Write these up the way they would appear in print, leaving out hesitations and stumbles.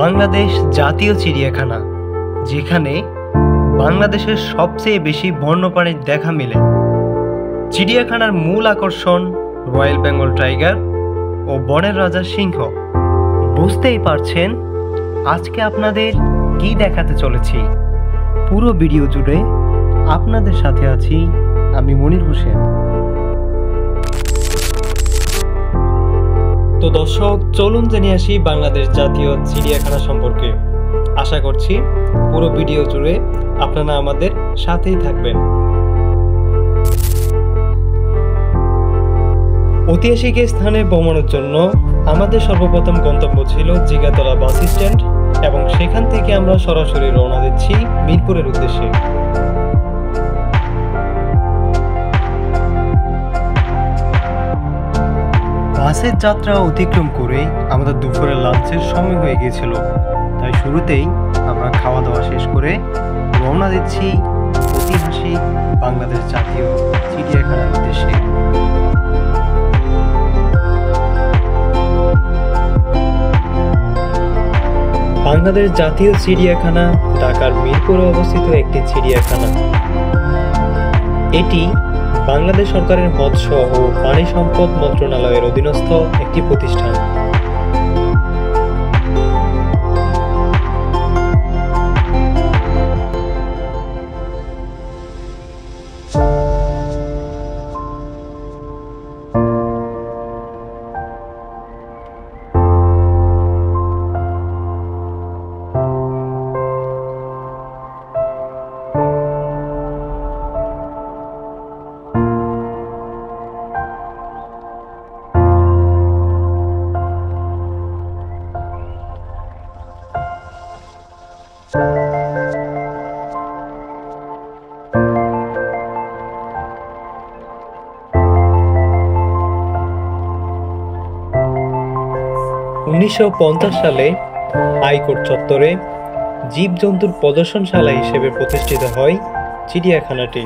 বাংলাদেশ জাতীয় চিড়িয়াখানা, যেখানে বাংলাদেশের সবচেয়ে বেশি বন্যপ্রাণীর দেখা মেলে। চিড়িয়াখানার মূল আকর্ষণ রয়্যাল বেঙ্গল টাইগার ও বনের রাজা সিংহ। বুঝতেই পারছেন আজকে আপনাদের কি দেখাতে চলেছি। পুরো ভিডিও জুড়ে আপনাদের সাথে আছি আমি মনির হোসেন। তো দর্শক, চলুন জেনে আসি বাংলাদেশ জাতীয় চিড়িয়াখানা সম্পর্কে। আশা করছি পুরো ভিডিও জুড়ে আপনারা আমাদের সাথেই থাকবেন। ঐতিহাসিক স্থানে ভ্রমণের জন্য আমাদের সর্বপ্রথম গন্তব্য ছিল জিগাতলা বাস স্ট্যান্ড, এবং সেখান থেকে আমরা সরাসরি রওনা দিচ্ছি মিরপুরের উদ্দেশ্যে। বাসের যাত্রা অতিক্রম করে আমাদের দুপুরের লাঞ্চের সময় হয়ে গিয়েছিল, তাই শুরুতেই আমরা খাওয়া দাওয়া শেষ করে রওনা দিচ্ছি ঐতিহাসিক বাংলাদেশ জাতীয় চিড়িয়াখানার উদ্দেশ্যে। বাংলাদেশ জাতীয় চিড়িয়াখানা ঢাকার মিরপুরে অবস্থিত একটি চিড়িয়াখানা। এটি বাংলাদেশ সরকারের মৎস্য ও পানি সম্পদ মন্ত্রণালয়ের অধীনস্থ একটি প্রতিষ্ঠান। উনিশশো সালে হাইকোর্ট চত্বরে জীবজন্তুর প্রদর্শনশালা হিসেবে প্রতিষ্ঠিত হয় চিড়িয়াখানাটি।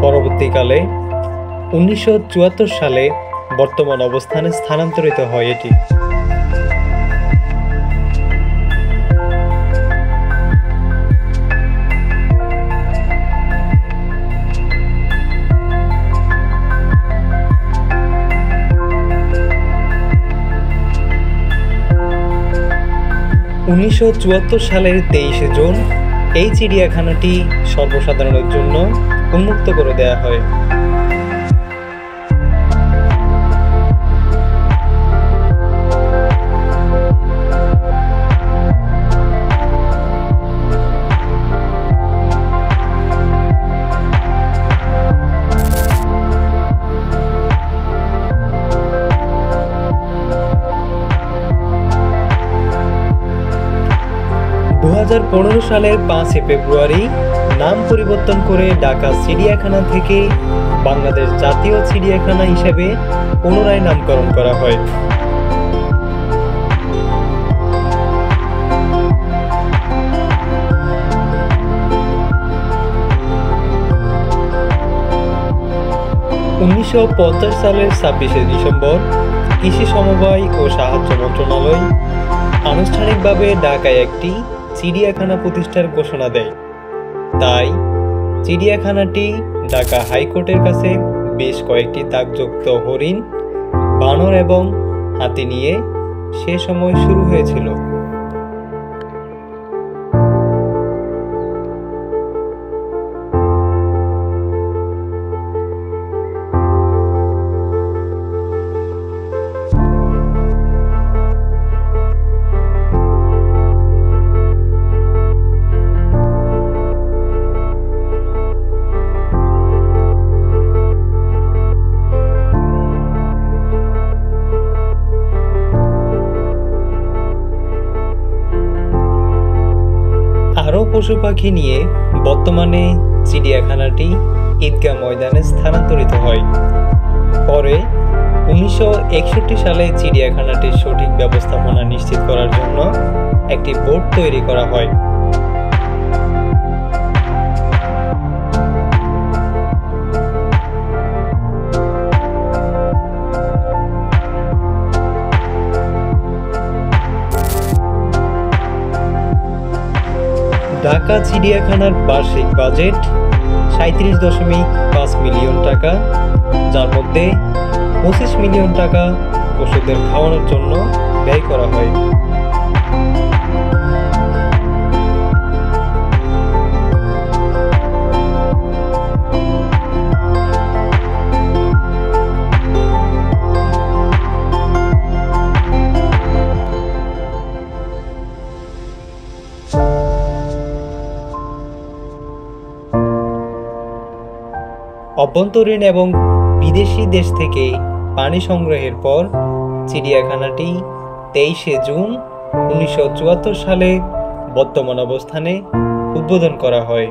পরবর্তীকালে 1974 সালে বর্তমান অবস্থানে স্থানান্তরিত হয় এটি। উনিশশো সালের 23 জুন এই চিড়িয়াখানাটি সর্বসাধারণের জন্য উন্মুক্ত করে দেয়া হয়। সালের 5 ফেব্রুয়ারি নাম পরিবর্তন করে ঢাকা চিড়িয়াখানা থেকে বাংলাদেশ জাতীয় চিড়িয়াখানা হিসেবে পুনরায় নামকরণ করা হয়। সালের 26 ডিসেম্বর কৃষি সমবায় ও সাহায্য মন্ত্রণালয় আনুষ্ঠানিকভাবে ঢাকায় একটি চিড়িয়াখানা প্রতিষ্ঠার ঘোষণা দেয়। তাই চিড়িয়াখানাটি ঢাকা হাইকোর্টের কাছে বেশ কয়েকটি দাগযুক্ত হরিণ, বানর এবং হাতি নিয়ে সে সময় শুরু হয়েছিল। পশু পাখি নিয়ে বর্তমানে চিড়িয়াখানাটি ঈদগাহ ময়দানে স্থানান্তরিত হয়। পরে 1961 সালে চিড়িয়াখানাটির সঠিক ব্যবস্থাপনা নিশ্চিত করার জন্য একটি বোর্ড তৈরি করা হয়। ঢাকা চিড়িয়াখানার বার্ষিক বাজেট 37.5 মিলিয়ন টাকা, যার মধ্যে 25 মিলিয়ন টাকা পশুদের খাওয়ানোর জন্য ব্যয় করা হয়। অভ্যন্তরীণ এবং বিদেশি দেশ থেকে পানি সংগ্রহের পর চিড়িয়াখানাটি 23শে জুন 1974 সালে বর্তমান অবস্থানে উদ্বোধন করা হয়।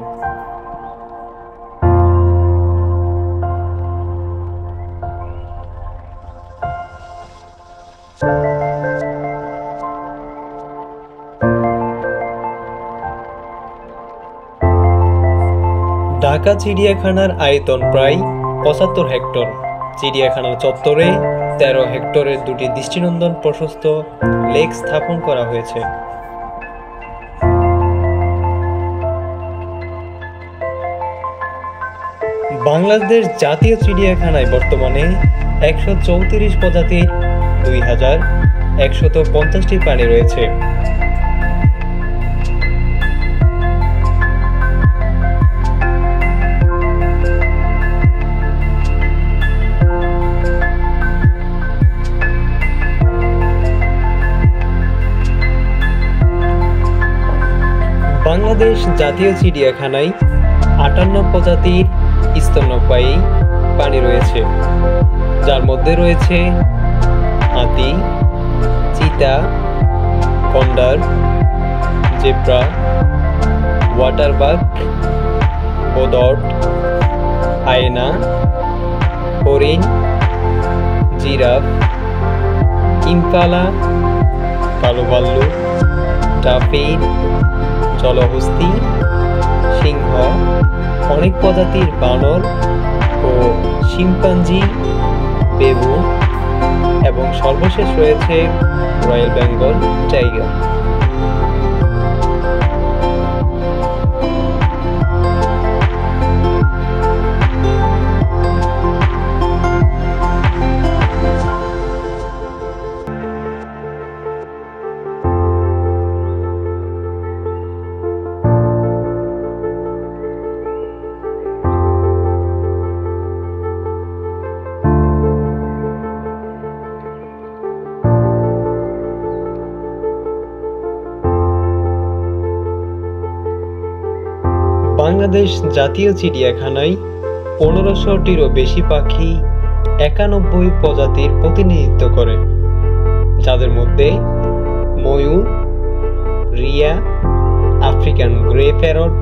ঢাকা চিড়িয়াখানার আয়তন প্রায় 75 হেক্টর। চিড়িয়াখানার চত্বরে 13 হেক্টরের দুটি দৃষ্টিনন্দন প্রশস্ত লেক স্থাপন করা হয়েছে। বাংলাদেশ জাতীয় চিড়িয়াখানায় বর্তমানে 134 প্রজাতির 2150টি প্রাণী রয়েছে। বাংলাদেশ জাতীয় চিড়িয়াখানায় 58 প্রজাতির স্তন্যপায়ী প্রাণী রয়েছে, যার মধ্যে রয়েছে হাতি, চিতা, গন্ডার, জেব্রা, ওয়াটারবাগ, বদর, হায়েনা, হরিণ, জিরাফ, ইম্পালা, কালো ভাল্লুক, টাপির, জলহস্তী, সিংহ, অনেক প্রজাতির বানর ও শিম্পাঞ্জি, বেবু এবং সর্বশেষ রয়েছে রয়্যাল বেঙ্গল টাইগার। বাংলাদেশ জাতীয় চিড়িয়াখানায় 1500টিরও বেশি পাখি 91 প্রজাতির প্রতিনিধিত্ব করে, যাদের মধ্যে ময়ূর, Riya, African grey parrot,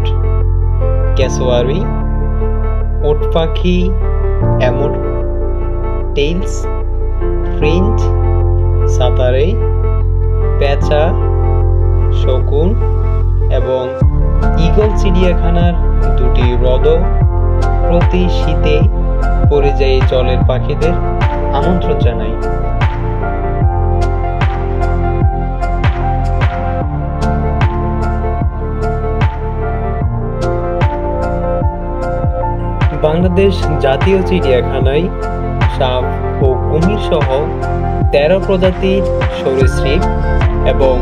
cassowary, ওট পাখি, অ্যামোর টেইলস, ফ্রিঞ্চ, সাতারে, পেঁচা, শকুন এবং ঈগল চিড়িয়াখানার দুটি হ্রদও প্রতি শীতে পরিযায়ী জলের পাখিদের আমন্ত্রণ জানায়। বাংলাদেশ জাতীয় চিড়িয়াখানায় সাপ ও কুমির সহ 13 প্রজাতির সরীসৃপ এবং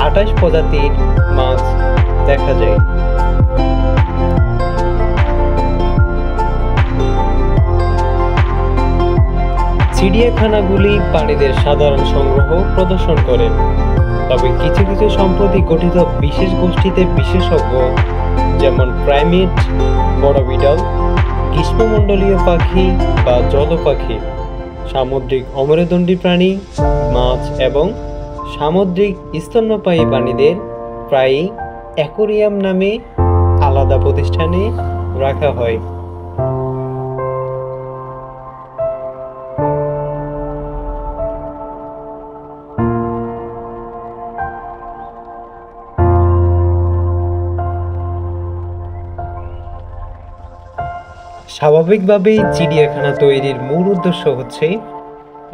28 প্রজাতির মাছ দেখা যায়। চিড়িয়াখানাগুলি প্রাণীদের সাধারণ সংগ্রহ প্রদর্শন করে, তবে কিছু কিছু সম্প্রতি গঠিত বিশেষ গোষ্ঠীতে বিশেষজ্ঞ যেমন প্রাইমেট, বড় বিড়াল, গ্রীষ্মমণ্ডলীয় পাখি বা জল পাখি, সামুদ্রিক অমেরুদণ্ডী প্রাণী, মাছ এবং সামুদ্রিক স্তন্যপায়ী প্রাণীদের প্রায়ই অ্যাকোয়ারিয়াম নামে আলাদা প্রতিষ্ঠানে রাখা হয়। স্বাভাবিকভাবেই চিড়িয়াখানা তৈরির মূল উদ্দেশ্য হচ্ছে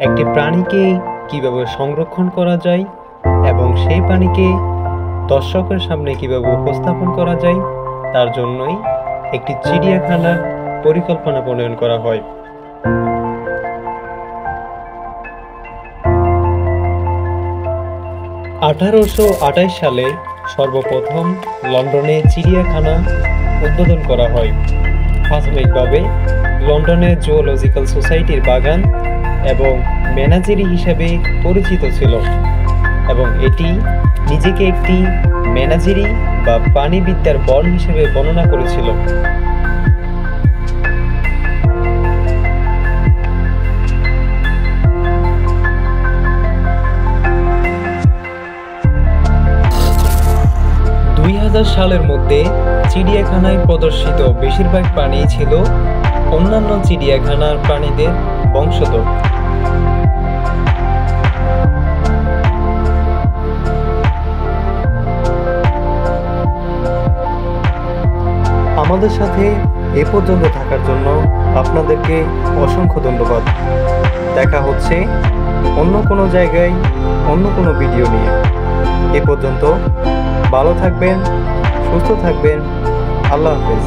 একটি প্রাণীকে কিভাবে সংরক্ষণ করা যায় এবং সেই প্রাণীকে দর্শকের সামনে কিভাবে উপস্থাপন করা যায় তার জন্যই একটি চিড়িয়াখানার পরিকল্পনা প্রণয়ন করা হয়। 1828 সালে সর্বপ্রথম লন্ডনে চিড়িয়াখানা উদ্বোধন করা হয়। প্রাথমিকভাবে লন্ডনে জুওলজিক্যাল সোসাইটির বাগান এবং মেনাজেরি হিসেবে পরিচিত ছিল এবং এটি নিজেকে একটি মেনাজেরি বা প্রাণীবিদ্যার বন হিসেবে বর্ণনা করেছিল। সালের মধ্যে চিড়িয়াখানায় প্রদর্শিত বেশিরভাগ প্রাণী ছিল অন্যান্য চিড়িয়াখানার প্রাণীদের বংশধর। আমাদের সাথে এ পর্যন্ত থাকার জন্য আপনাদেরকে অসংখ্য ধন্যবাদ। দেখা হচ্ছে অন্য কোনো জায়গায় অন্য কোনো ভিডিও নিয়ে। এ পর্যন্ত ভালো থাকবেন, সুস্থ থাকবেন। আল্লাহ হাফেজ।